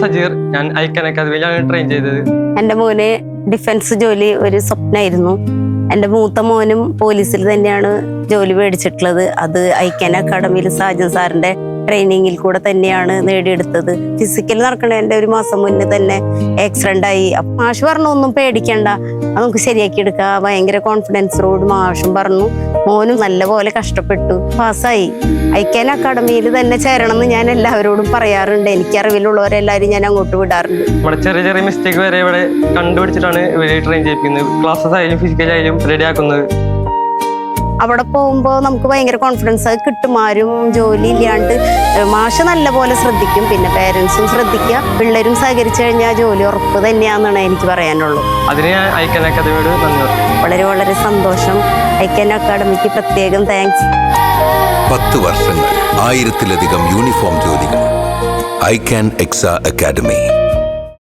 സജീർ. ഞാൻ icon അക്കാദമിയിലാണ് train ചെയ്തത്. എൻ്റെ മോന് ഡിഫൻസ് ജോലി ഒരു സ്വപ്നമായിരുന്നു. എൻ്റെ മൂത്ത മോനും പോലീസിൽ തന്നെയാണ് ജോലി മേടിച്ചിട്ടുള്ളത്. അത് ഐക്കൺ അക്കാദമിയിൽ സാജൻ സാറിന്റെ ട്രെയിനിങ്ങിൽ കൂടെ തന്നെയാണ് നേടിയെടുത്തത്. ഫിസിക്കൽ നടക്കണതിന്റെ ഒരു മാസം മുന്നേ തന്നെ ആക്സിഡന്റ് ആയി. മാഷ് പറഞ്ഞു ഒന്നും പേടിക്കണ്ട, അത് നമുക്ക് ശരിയാക്കി എടുക്കാം. ഭയങ്കര കോൺഫിഡൻസോട് മാഷും പറഞ്ഞു. മോനും നല്ലപോലെ കഷ്ടപ്പെട്ടു, പാസ്സായി. ഐക്കൺ അക്കാദമിയിൽ തന്നെ ചേരണം എന്ന് ഞാൻ എല്ലാവരോടും പറയാറുണ്ട്. എനിക്കറിവിലുള്ളവരെല്ലാവരും ഞാൻ അങ്ങോട്ട് വിടാറുണ്ട്. നമ്മുടെ ചെറിയ ചെറിയ മിസ്റ്റേക്ക് വരെ ഇവിടെ കണ്ടുപിടിച്ചിട്ടാണ് ഇവരെ ട്രെയിൻ ചെയ്യിപ്പിക്കുന്നത്. ക്ലാസ്സസ് ആയാലും ഫിസിക്കലായാലും റെഡി ആക്കുന്നത്. അവിടെ പോകുമ്പോൾ നമുക്ക് ഭയങ്കര കോൺഫിഡൻസ് അത് കിട്ടും. ആരും ജോലി ഇല്ലാണ്ട് മാഷ് നല്ലപോലെ ശ്രദ്ധിക്കും. പിന്നെ പേരൻസും ശ്രദ്ധിക്കുക, പിള്ളേരും സഹകരിച്ചു കഴിഞ്ഞാൽ ജോലി ഉറപ്പ് തന്നെയാണെന്നാണ് എനിക്ക് പറയാനുള്ളൂ. അതിന് ഞാൻ ഐക്കൺ അക്കാദമിയോട് നന്ദി പറയും. വളരെ വളരെ സന്തോഷം. ഐക്കൺ അക്കാദമിക്ക് പ്രത്യേകം താങ്ക്സ്. 10 വർഷങ്ങൾ, 1000-ലധികം യൂണിഫോം ജോലികൾ. ഐക്കൺ എക്സ അക്കാദമി.